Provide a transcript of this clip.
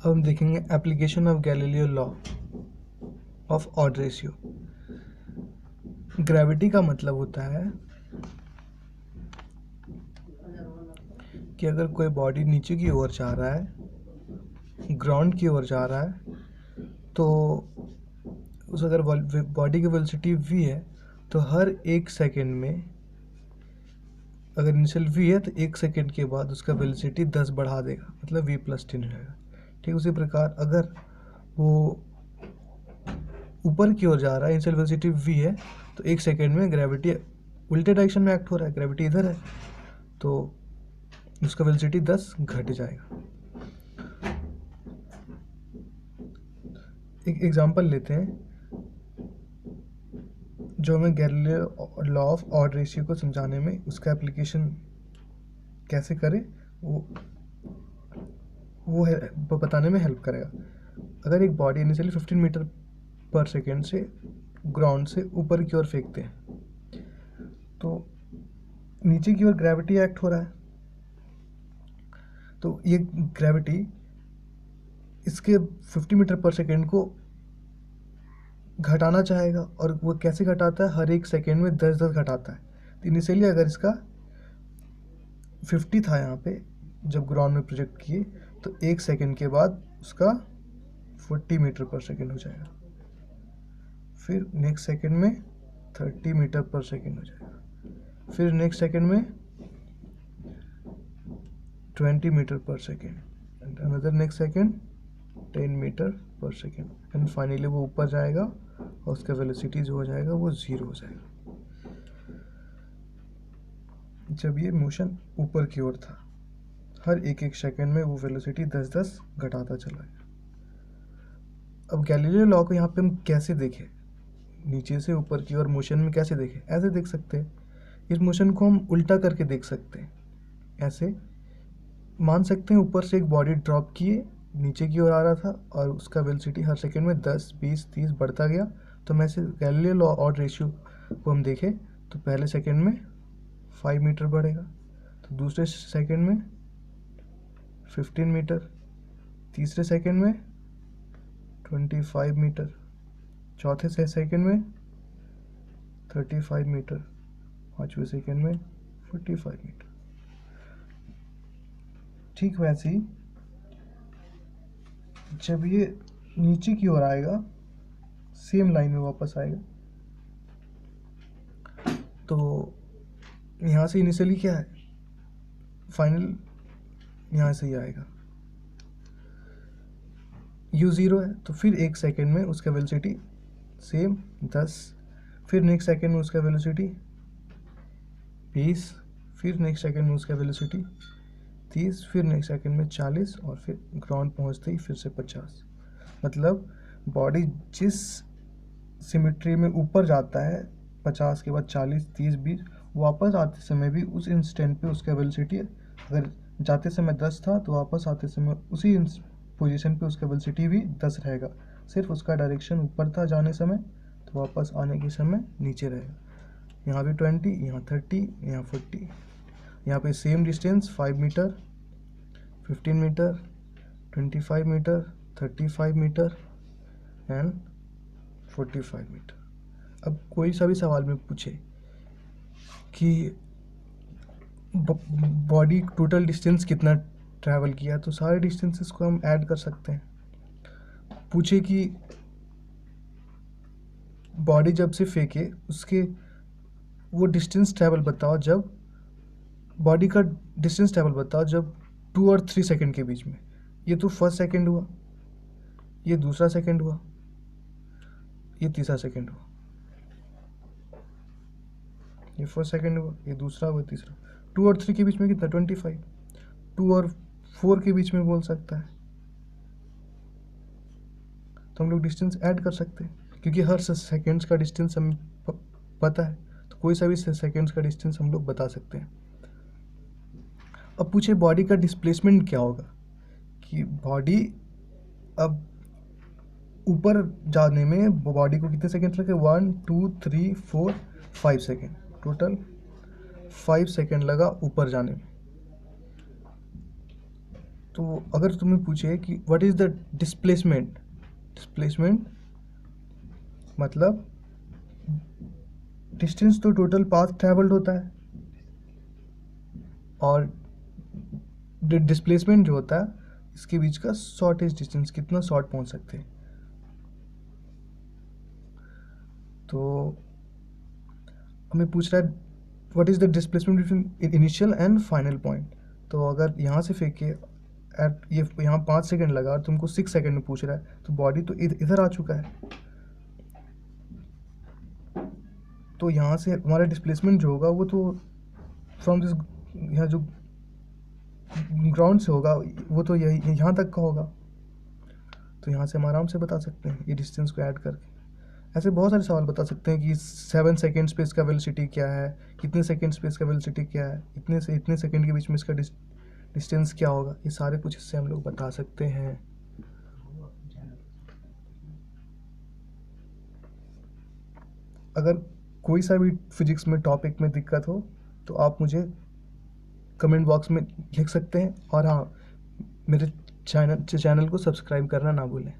अब हम देखेंगे application of Galileo law of odd ratio. Gravity का मतलब होता है कि अगर कोई बॉडी नीचे की ओर जा रहा है, ग्राउंड की ओर जा रहा है, तो उस अगर बॉडी की वेलोसिटी v है तो हर एक सेकेंड में, अगर इनिशियल v है तो एक सेकेंड के बाद उसका वेलोसिटी 10 बढ़ा देगा, मतलब v + 10 रहेगा। ठीक उसी प्रकार अगर वो ऊपर की ओर जा रहा है, इनिशियल वेलोसिटी v है, तो एक सेकेंड में ग्रेविटी उल्टे डायरेक्शन में एक्ट हो रहा है, ग्रेविटी इधर है, तो उसका वेलोसिटी 10 घट जाएगा। एक एग्जांपल लेते हैं जो हमें Galileo law of odd ratio को समझाने में उसका एप्लीकेशन कैसे करें वो बताने में हेल्प करेगा। अगर एक body initially 15 metre per second से ग्राउंड से ऊपर की ओर फेंकते हैं, तो नीचे की ओर ग्रेविटी एक्ट हो रहा है, तो ये ग्रेविटी इसके 50 मीटर पर सेकेंड को घटाना चाहेगा, और वो कैसे घटाता है, हर एक सेकेंड में 10-10 घटाता है। तो इनिशियली अगर इसका 50 था यहाँ पे जब ग्राउंड में प्रोजेक्ट किए, तो एक सेकेंड के बाद उसका 40 मीटर पर सेकेंड हो जाएगा, फिर नेक्स्ट सेकेंड में 30 मीटर पर सेकेंड हो जाएगा, फिर नेक्स्ट सेकेंड में 20 metre per second, and another next second 10 metre per second, and finally वो ऊपर जाएगा और उसका वेलोसिटी जो हो जाएगा वो 0 हो जाएगा। जब ये मोशन ऊपर की ओर था, हर एक सेकेंड में वो वेलोसिटी 10-10 घटाता चला गया। अब गैलीलियो लॉ को यहाँ पे हम कैसे देखें, नीचे से ऊपर की ओर मोशन में कैसे देखें, ऐसे देख सकते हैं। इस मोशन को हम उल्टा करके देख सकते हैं। ऐसे मान सकते हैं ऊपर से एक बॉडी ड्रॉप किए, नीचे की ओर आ रहा था और उसका वेलोसिटी हर सेकेंड में 10, 20, 30 बढ़ता गया। तो मैं से गैलीलियो लॉ ऑड रेशियो को हम देखें तो पहले सेकेंड में 5 मीटर बढ़ेगा, तो दूसरे सेकेंड में 15 मीटर, तीसरे सेकेंड में 25 मीटर, चौथे सेकेंड में 35 मीटर, पाँचवें सेकेंड में 45 मीटर। ठीक वैसे ही जब ये नीचे की ओर आएगा, सेम लाइन में वापस आएगा, तो यहाँ से इनिशियली क्या है, फाइनल यहाँ से ही आएगा, u 0 है, तो फिर एक सेकेंड में उसका वेलोसिटी सेम 10, फिर नेक्स्ट सेकेंड में उसका वेलोसिटी 20, फिर नेक्स्ट सेकेंड में उसका वेलोसिटी 30, फिर नेक्स्ट सेकेंड में 40, और फिर ग्राउंड पहुंचते ही फिर से 50। मतलब बॉडी जिस सिमेट्री में ऊपर जाता है 50 के बाद 40, 30, 20, वापस आते समय भी उस इंस्टेंट पे उसका वेलोसिटी, अगर जाते समय 10 था तो वापस आते समय उसी पोजीशन पे उसका वेलोसिटी भी 10 रहेगा, सिर्फ उसका डायरेक्शन ऊपर था जाने समय, तो वापस आने के समय नीचे रहेगा। यहाँ भी 20, यहाँ 30, यहाँ 40, यहाँ पे same distance 5 metre, 15 metre, 25 metre, 35 metre and 45 metre. अब कोई सा भी सवाल में पूछे कि बॉडी टोटल डिस्टेंस कितना ट्रैवल किया, तो सारे डिस्टेंसेस को हम ऐड कर सकते हैं। पूछे कि बॉडी जब से फेंके उसके वो डिस्टेंस ट्रैवल बताओ, जब बॉडी का डिस्टेंस ट्रैवल बताओ जब 2 और 3 सेकेंड के बीच में। ये तो फर्स्ट सेकेंड हुआ, ये दूसरा सेकेंड हुआ, ये तीसरा सेकेंड हुआ, ये फर्स्ट सेकेंड हुआ, ये दूसरा हुआ, तीसरा। 2 और 3 के बीच में कितना, 25। 2 और 4 के बीच में बोल सकता है, तो हम लोग डिस्टेंस ऐड कर सकते हैं, क्योंकि हर सेकेंड्स का डिस्टेंस हमें पता है, तो कोई सा भी सेकेंड्स का डिस्टेंस हम लोग बता सकते हैं। अब पूछे बॉडी का डिस्प्लेसमेंट क्या होगा, कि बॉडी अब ऊपर जाने में बॉडी को कितने सेकेंड लगे, 1, 2, 3, 4, 5 सेकेंड, टोटल 5 सेकेंड लगा ऊपर जाने में। तो अगर तुम्हें पूछे कि what is the displacement, displacement मतलब डिस्टेंस तो टोटल पाथ ट्रैवल्ड होता है, और डिस्प्लेसमेंट जो होता है इसके बीच का शॉर्टेज डिस्टेंस, कितना शॉर्ट पहुंच सकते हैं। तो हमें पूछ रहा है what is the displacement between initial and final point. तो अगर यहाँ से फेंके एट ये यहाँ 5 सेकंड लगा और तुमको 6 सेकंड में पूछ रहा है, तो बॉडी तो इधर आ चुका है। तो यहाँ से हमारा डिस्प्लेसमेंट जो होगा वो तो फ्रॉम दिस, यहाँ जो ग्राउंड से होगा वो तो यही यहाँ तक का होगा। तो यहाँ से हम आराम से बता सकते हैं ये डिस्टेंस को ऐड करके। ऐसे बहुत सारे सवाल बता सकते हैं कि 7 सेकेंड पे इसका वेलोसिटी क्या है, कितने सेकेंड्स पे इसका वेलोसिटी क्या है, इतने से इतने सेकेंड के बीच में इसका डिस्टेंस क्या होगा। ये सारे कुछ इससे हम लोग बता सकते हैं। अगर कोई सा भी फिजिक्स में टॉपिक में दिक्कत हो तो आप मुझे कमेंट बॉक्स में लिख सकते हैं। और हाँ, मेरे चैनल को सब्सक्राइब करना ना भूलें।